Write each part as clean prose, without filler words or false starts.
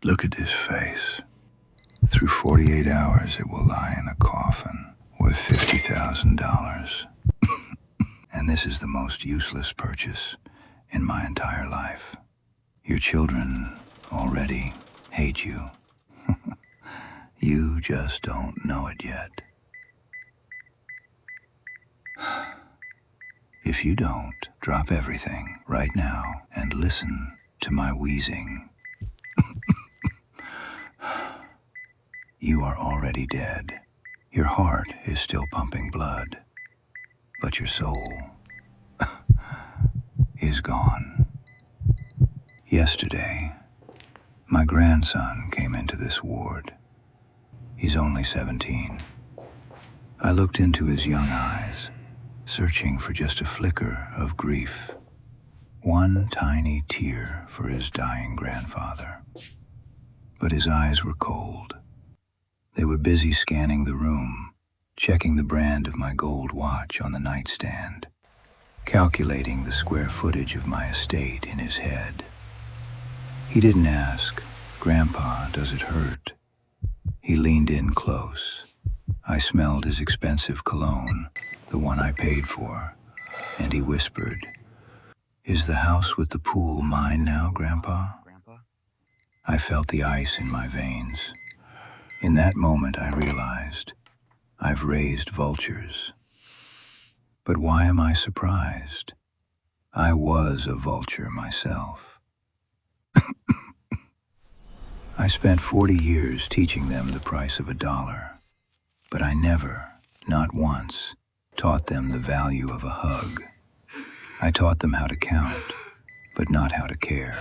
Look at this face. Through 48 hours, it will lie in a coffin worth $50,000. And this is the most useless purchase in my entire life. Your children already hate you. You just don't know it yet. If you don't, drop everything right now and listen to my wheezing. You are already dead. Your heart is still pumping blood, but your soul is gone. Yesterday, my grandson came into this ward. He's only 17. I looked into his young eyes, searching for just a flicker of grief. One tiny tear for his dying grandfather. But his eyes were cold. They were busy scanning the room, checking the brand of my gold watch on the nightstand, calculating the square footage of my estate in his head. He didn't ask, "Grandpa, does it hurt?" He leaned in close. I smelled his expensive cologne, the one I paid for, and he whispered, "Is the house with the pool mine now, Grandpa?" I felt the ice in my veins. In that moment, I realized I've raised vultures. But why am I surprised? I was a vulture myself. I spent 40 years teaching them the price of $1, but I never, not once, taught them the value of a hug. I taught them how to count, but not how to care.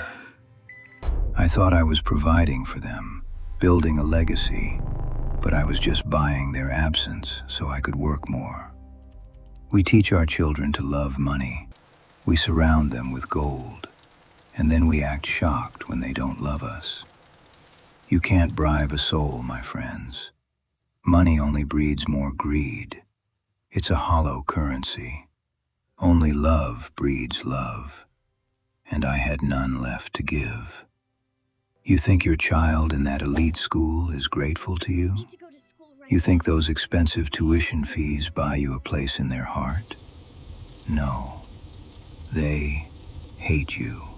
I thought I was providing for them, building a legacy, but I was just buying their absence so I could work more. We teach our children to love money. We surround them with gold, and then we act shocked when they don't love us. You can't bribe a soul, my friends. Money only breeds more greed. It's a hollow currency. Only love breeds love, and I had none left to give. You think your child in that elite school is grateful to you? You think those expensive tuition fees buy you a place in their heart? No. They hate you.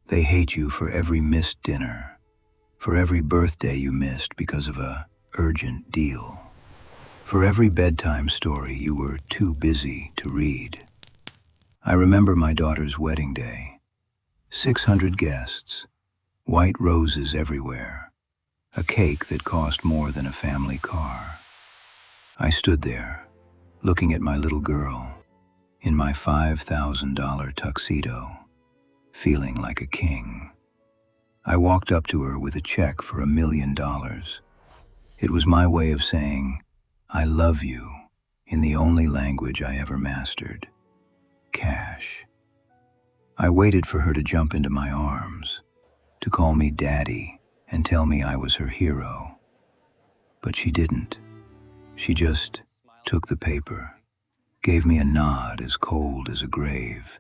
They hate you for every missed dinner, for every birthday you missed because of a urgent deal, for every bedtime story you were too busy to read. I remember my daughter's wedding day. 600 guests. White roses everywhere, a cake that cost more than a family car. I stood there, looking at my little girl, in my $5,000 tuxedo, feeling like a king. I walked up to her with a check for $1 million. It was my way of saying, "I love you," in the only language I ever mastered, cash. I waited for her to jump into my arms, to call me daddy and tell me I was her hero. But she didn't. She just took the paper, gave me a nod as cold as a grave,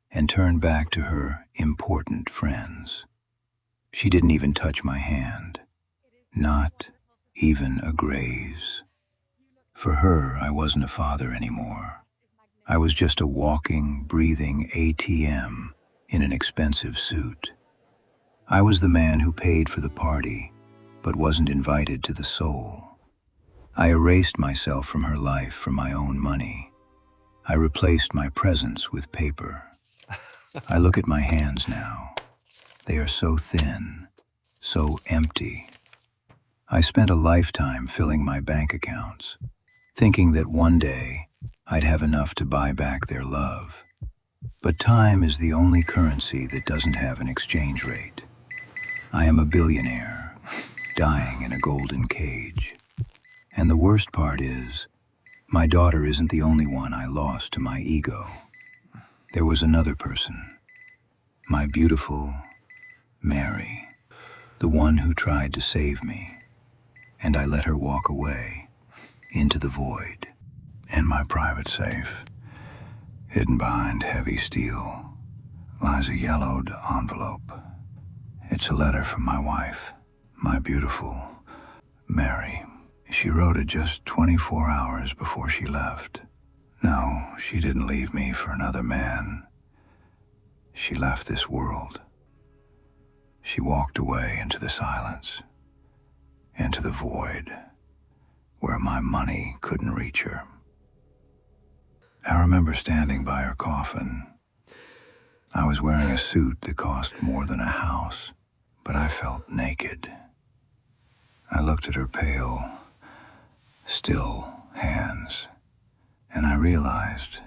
and turned back to her important friends. She didn't even touch my hand, not even a graze. For her, I wasn't a father anymore. I was just a walking, breathing ATM in an expensive suit. I was the man who paid for the party, but wasn't invited to the soul. I erased myself from her life for my own money. I replaced my presence with paper. I look at my hands now. They are so thin, so empty. I spent a lifetime filling my bank accounts, thinking that one day I'd have enough to buy back their love. But time is the only currency that doesn't have an exchange rate. I am a billionaire, dying in a golden cage. And the worst part is, my daughter isn't the only one I lost to my ego. There was another person, my beautiful Mary, the one who tried to save me, and I let her walk away into the void. In my private safe, hidden behind heavy steel, lies a yellowed envelope. It's a letter from my wife, my beautiful Mary. She wrote it just 24 hours before she left. No, she didn't leave me for another man. She left this world. She walked away into the silence, into the void, where my money couldn't reach her. I remember standing by her coffin. I was wearing a suit that cost more than a house, but I felt naked. I looked at her pale, still hands, and I realized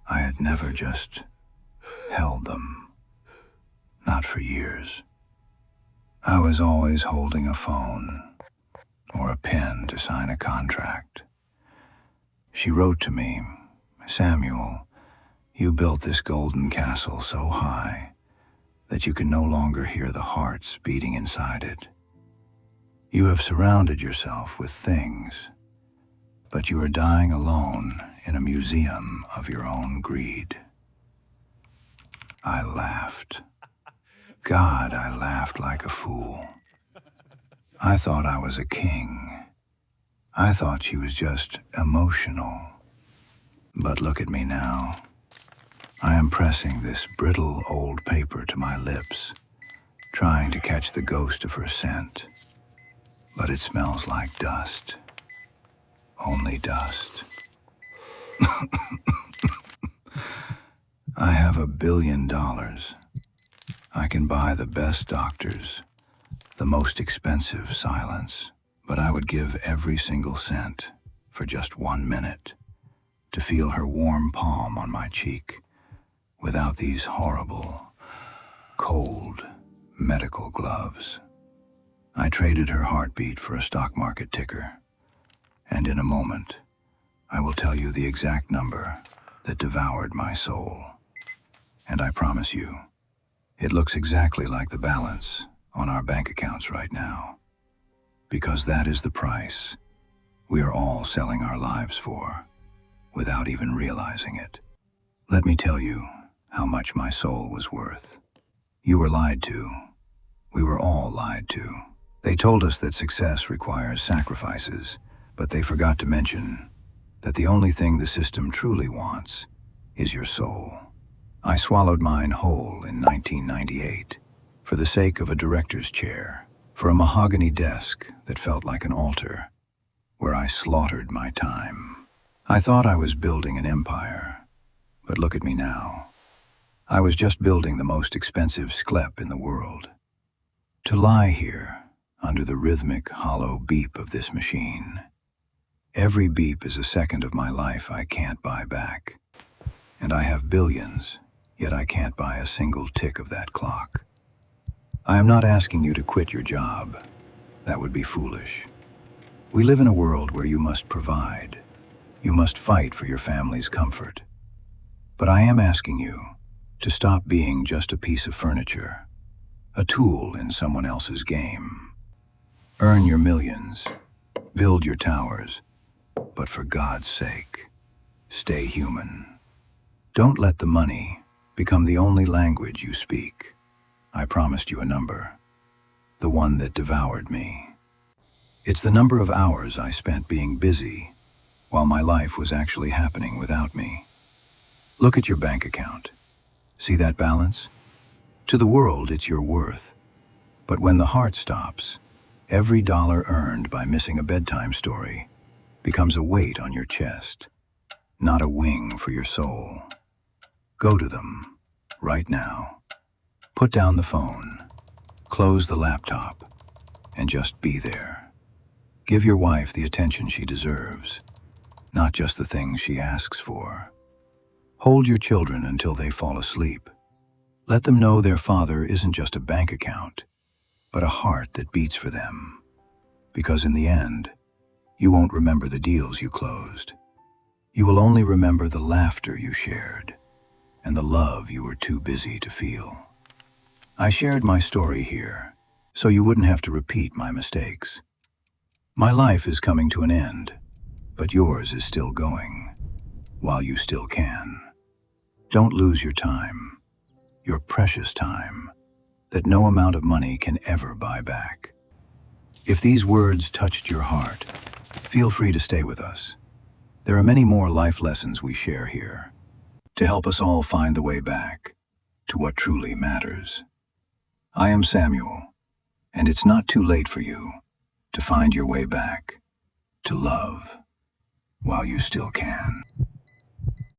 I had never just held them, not for years. I was always holding a phone or a pen to sign a contract. She wrote to me, "Samuel, you built this golden castle so high that you can no longer hear the hearts beating inside it. You have surrounded yourself with things, but you are dying alone in a museum of your own greed." I laughed. God, I laughed like a fool. I thought I was a king. I thought she was just emotional. But look at me now. I am pressing this brittle old paper to my lips, trying to catch the ghost of her scent. But it smells like dust. Only dust. I have $1 billion. I can buy the best doctors, the most expensive silence, but I would give every single cent for just 1 minute to feel her warm palm on my cheek without these horrible, cold medical gloves. I traded her heartbeat for a stock market ticker, and in a moment, I will tell you the exact number that devoured my soul. And I promise you, it looks exactly like the balance on our bank accounts right now. Because that is the price we are all selling our lives for, without even realizing it. Let me tell you how much my soul was worth. You were lied to. We were all lied to. They told us that success requires sacrifices, but they forgot to mention that the only thing the system truly wants is your soul. I swallowed mine whole in 1998 for the sake of a director's chair, for a mahogany desk that felt like an altar, where I slaughtered my time. I thought I was building an empire, but look at me now. I was just building the most expensive sklep in the world. To lie here, under the rhythmic, hollow beep of this machine. Every beep is a second of my life I can't buy back. And I have billions, yet I can't buy a single tick of that clock. I am not asking you to quit your job. That would be foolish. We live in a world where you must provide. You must fight for your family's comfort. But I am asking you to stop being just a piece of furniture, a tool in someone else's game. Earn your millions, build your towers, but for God's sake, stay human. Don't let the money become the only language you speak. I promised you a number, the one that devoured me. It's the number of hours I spent being busy while my life was actually happening without me. Look at your bank account. See that balance? To the world, it's your worth. But when the heart stops, every dollar earned by missing a bedtime story becomes a weight on your chest, not a wing for your soul. Go to them, right now. Put down the phone, close the laptop, and just be there. Give your wife the attention she deserves, not just the things she asks for. Hold your children until they fall asleep. Let them know their father isn't just a bank account, but a heart that beats for them. Because in the end, you won't remember the deals you closed. You will only remember the laughter you shared and the love you were too busy to feel. I shared my story here, so you wouldn't have to repeat my mistakes. My life is coming to an end, but yours is still going, while you still can. Don't lose your time, your precious time, that no amount of money can ever buy back. If these words touched your heart, feel free to stay with us. There are many more life lessons we share here to help us all find the way back to what truly matters. I am Samuel, and it's not too late for you to find your way back to love while you still can.